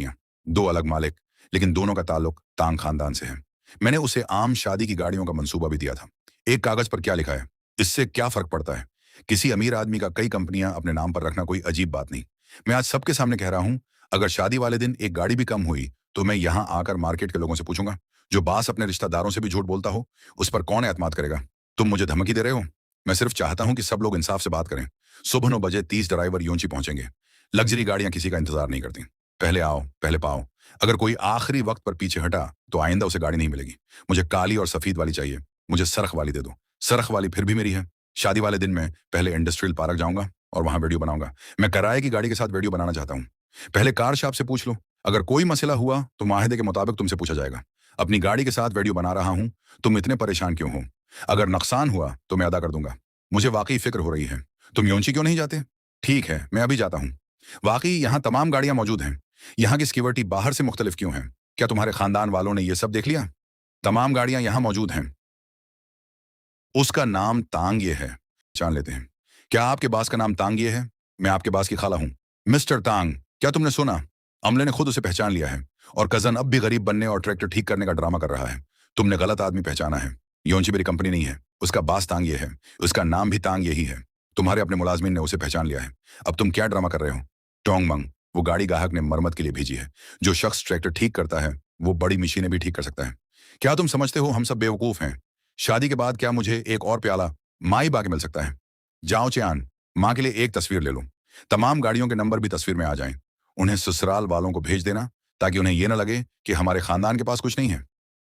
नौकरियां, 2 अलग मालिक, लेकिन दोनों का ताल्लुक तांग खानदान से है। मैंने उसे आम शादी की गाड़ियों का मंसूबा भी दिया था। एक कागज पर क्या लिखा है, इससे क्या फर्क पड़ता है? किसी अमीर आदमी का कई कंपनियां अपने नाम पर रखना कोई अजीब बात नहीं। मैं आज सबके सामने कह रहा हूं, अगर शादी वाले दिन एक गाड़ी भी कम हुई तो मैं यहां आकर मार्केट के लोगों से पूछूंगा, जो बास अपने रिश्तेदारों से भी झूठ बोलता हो, उस पर कौन एतमाद करेगा? तुम मुझे धमकी दे रहे हो? मैं सिर्फ चाहता हूं कि सब लोग इंसाफ से बात करें। सुबह 9 बजे 30 ड्राइवर यूंची पहुंचेंगे। लग्जरी गाड़ियां किसी का इंतजार नहीं करती। पहले आओ, पहले पाओ। अगर कोई आखिरी वक्त पर पीछे हटा, तो आइंदा उसे गाड़ी नहीं मिलेगी। मुझे काली और सफेद वाली चाहिए। मुझे सरख वाली दे दो। सरख वाली फिर भी मेरी है। शादी वाले दिन मैं पहले इंडस्ट्रियल पार्क जाऊंगा और वहां वीडियो बनाऊंगा। मैं किराए की गाड़ी के साथ वीडियो बनाना चाहता हूं। पहले कार शॉप से पूछ लो। अगर कोई मसला हुआ तो माहिदे के मुताबिक तुमसे पूछा जाएगा। अपनी गाड़ी के साथ वीडियो बना रहा हूं, तुम इतने परेशान क्यों हो? अगर नुकसान हुआ तो मैं अदा कर दूंगा। मुझे वाकई फिक्र हो रही है। तुम योंची क्यों नहीं जाते? ठीक है, मैं अभी जाता हूं। वाकई यहाँ तमाम गाड़ियां मौजूद हैं। यहाँ की सिक्योरिटी बाहर से मुख्तलिफ क्यों है? क्या तुम्हारे खानदान वालों ने यह सब देख लिया? तमाम गाड़ियां यहाँ मौजूद हैं। उसका नाम तांग ये है। जान लेते हैं। क्या आपके बास का नाम तांग ये है? मैं आपके बास की खाला हूं। मिस्टर तांग, क्या तुमने सुना? अमले ने खुद उसे पहचान लिया है और कजन अब भी गरीब बनने और ट्रैक्टर ठीक करने का ड्रामा कर रहा है। तुमने गलत आदमी पहचाना है। योंची मेरी कंपनी नहीं है। उसका बास तांग ये है। उसका नाम भी तांग यही है। तुम्हारे अपने मुलाजमीन ने उसे पहचान लिया है। अब तुम क्या ड्रामा कर रहे हो? टोंगमंग, वो गाड़ी ग्राहक ने मरम्मत के लिए भेजी है। जो शख्स ट्रैक्टर ठीक करता है, वो बड़ी मशीनें भी ठीक कर सकता है। क्या तुम समझते हो हम सब बेवकूफ हैं? शादी के बाद क्या मुझे एक और प्याला माई बा के मिल सकता है? जाओ चियान, माँ के लिए एक तस्वीर ले लो। तमाम गाड़ियों के नंबर भी तस्वीर में आ जाएं। उन्हें ससुराल वालों को भेज देना, ताकि उन्हें यह ना लगे कि हमारे खानदान के पास कुछ नहीं है।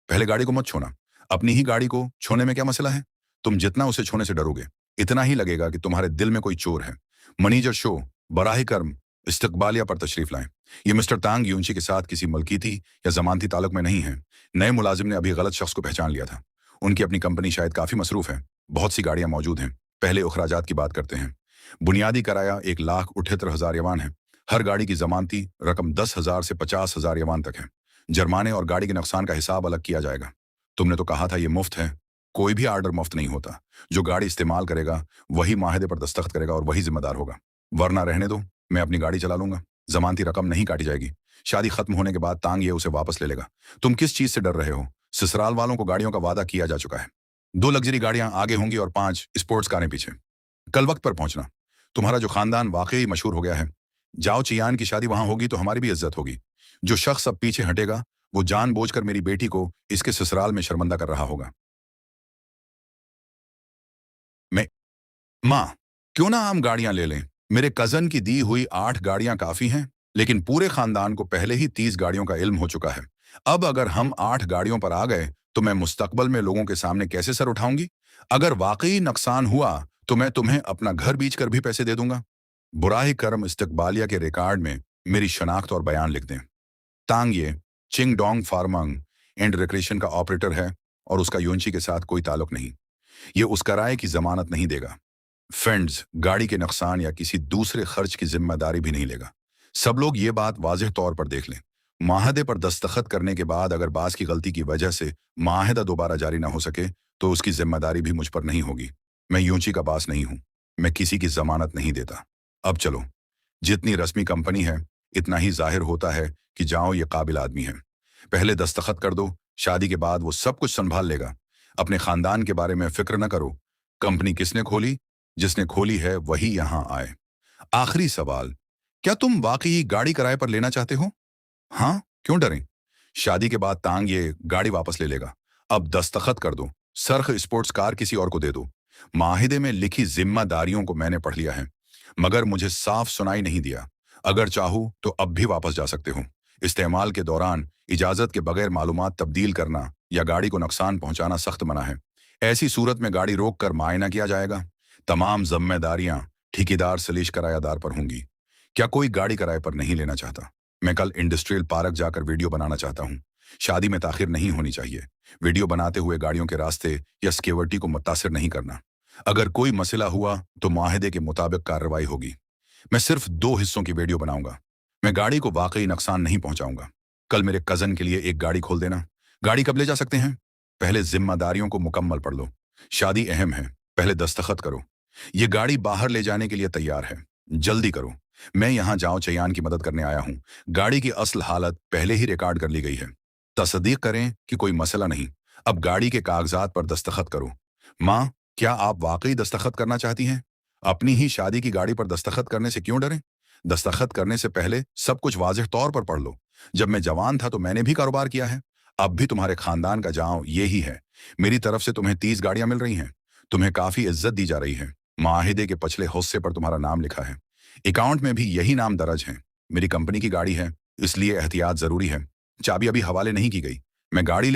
पहले गाड़ी को मत छूना। अपनी ही गाड़ी को छूने में क्या मसला है? तुम जितना उसे छूने से डरोगे, इतना ही लगेगा कि तुम्हारे दिल में कोई चोर है। मनीजर शो, बराह कर्म, इस्तकबालिया पर तशरीफ लाएं। ये मिस्टर तांग यूंची के साथ किसी मलकीती या जमानती ताल्लुक में नहीं है। नए मुलाजिम ने अभी गलत शख्स को पहचान लिया था। उनकी अपनी कंपनी शायद काफी मसरूफ है। बहुत सी गाड़ियां मौजूद हैं। पहले उखराजात की बात करते हैं। बुनियादी किराया 1,78,000 यवान है। हर गाड़ी की जमानती रकम 10,000 से 50,000 यवान तक है। जुर्माने और गाड़ी के नुकसान का हिसाब अलग किया जाएगा। तुमने तो कहा था ये मुफ्त है। कोई भी आर्डर मुफ्त नहीं होता। जो गाड़ी इस्तेमाल करेगा वही माहिदे पर दस्तखत करेगा और वही जिम्मेदार होगा। वरना रहने दो, मैं अपनी गाड़ी चला लूंगा। जमानती रकम नहीं काटी जाएगी। शादी खत्म होने के बाद तांग ये उसे वापस ले लेगा। तुम किस चीज से डर रहे हो? ससुराल वालों को गाड़ियों का वादा किया जा चुका है। 2 लग्जरी गाड़ियां आगे होंगी और 5 स्पोर्ट्स कारें पीछे। कल वक्त पर पहुंचना। तुम्हारा जो खानदान वाकई मशहूर हो गया है। जाओ चियान की शादी वहां होगी तो हमारी भी इज्जत होगी। जो शख्स अब पीछे हटेगा, वो जानबूझकर मेरी बेटी को इसके ससुराल में शर्मिंदा कर रहा होगा। मैं माँ, क्यों ना हम गाड़ियां ले लें? मेरे कजन की दी हुई 8 गाड़ियां काफी हैं, लेकिन पूरे खानदान को पहले ही 30 गाड़ियों का इल्म हो चुका है। अब अगर हम 8 गाड़ियों पर आ गए, तो मैं मुस्तकबल में लोगों के सामने कैसे सर उठाऊंगी? अगर वाकई नुकसान हुआ, तो मैं तुम्हें अपना घर बेच कर भी पैसे दे दूंगा। बुराई कर्म इस्तकबालिया के रिकॉर्ड में मेरी शनाख्त और बयान लिख दें। तांग ये चिंगडोंग फार्मंग एंड रिक्रेशन का ऑपरेटर है और उसका योंची के साथ कोई ताल्लुक नहीं। ये उस किराए की जमानत नहीं देगा। फंड्स, गाड़ी के नुकसान या किसी दूसरे खर्च की जिम्मेदारी भी नहीं लेगा। सब लोग ये बात वाज़ेह तौर पर देख लें। माहदे पर दस्तखत करने के बाद अगर बास की गलती की वजह से माहिदा दोबारा जारी ना हो सके, तो उसकी जिम्मेदारी भी मुझ पर नहीं होगी। मैं यूंची का बास नहीं हूं। मैं किसी की जमानत नहीं देता। अब चलो। जितनी रस्मी कंपनी है, इतना ही जाहिर होता है कि जाओ ये काबिल आदमी है। पहले दस्तखत कर दो। शादी के बाद वो सब कुछ संभाल लेगा। अपने खानदान के बारे में फिक्र न करो। कंपनी किसने खोली? जिसने खोली है वही यहां आए। आखिरी सवाल, क्या तुम वाकई गाड़ी किराए पर लेना चाहते हो? हाँ, क्यों डरें? शादी के बाद तांग ये गाड़ी वापस ले लेगा। अब दस्तखत कर दो। सरख स्पोर्ट्स कार किसी और को दे दो। माहिदे में लिखी जिम्मेदारियों को मैंने पढ़ लिया है, मगर मुझे साफ सुनाई नहीं दिया। अगर चाहूं तो अब भी वापस जा सकते हो। इस्तेमाल के दौरान इजाजत के बगैर मालूमात तब्दील करना या गाड़ी को नुकसान पहुंचाना सख्त मना है। ऐसी सूरत में गाड़ी रोक कर मायना किया जाएगा। तमाम जिम्मेदारियां ठेकेदार सलीश किरायादार पर होंगी। क्या कोई गाड़ी किराए पर नहीं लेना चाहता? मैं कल इंडस्ट्रियल पार्क जाकर वीडियो बनाना चाहता हूं। शादी में ताखिर नहीं होनी चाहिए। वीडियो बनाते हुए गाड़ियों के रास्ते या सिक्योरिटी को मुतासिर नहीं करना। अगर कोई मसला हुआ तो माहिदे के मुताबिक कार्रवाई होगी। मैं सिर्फ 2 हिस्सों की वीडियो बनाऊंगा। मैं गाड़ी को वाकई नुकसान नहीं पहुंचाऊंगा। कल मेरे कजन के लिए एक गाड़ी खोल देना। गाड़ी कब ले जा सकते हैं? पहले जिम्मेदारियों को मुकम्मल पढ़ लो। शादी अहम है। पहले दस्तखत करो। ये गाड़ी बाहर ले जाने के लिए तैयार है। जल्दी करो। मैं यहां जाओ चयान की मदद करने आया हूं। गाड़ी की असल हालत पहले ही रिकॉर्ड कर ली गई है। तस्दीक करें कि कोई मसला नहीं। अब गाड़ी के कागजात पर दस्तखत करो। माँ, क्या आप वाकई दस्तखत करना चाहती हैं? अपनी ही शादी की गाड़ी पर दस्तखत करने से क्यों डरें? दस्तखत करने से पहले सब कुछ वाज़ेह तौर पर पढ़ लो। जब मैं जवान था तो मैंने भी कारोबार किया है। अब भी तुम्हारे खानदान का जाओ यही है। मेरी तरफ से तुम्हें 30 गाड़ियां मिल रही हैं। तुम्हें काफी इज्जत दी जा रही है। माहिदे के पिछले हिस्से पर तुम्हारा नाम लिखा है। अकाउंट में भी यही नाम दर्ज है। मेरी कंपनी की गाड़ी है, इसलिए एहतियात जरूरी है। चाबी अभी हवाले नहीं की गई। मैं गाड़ी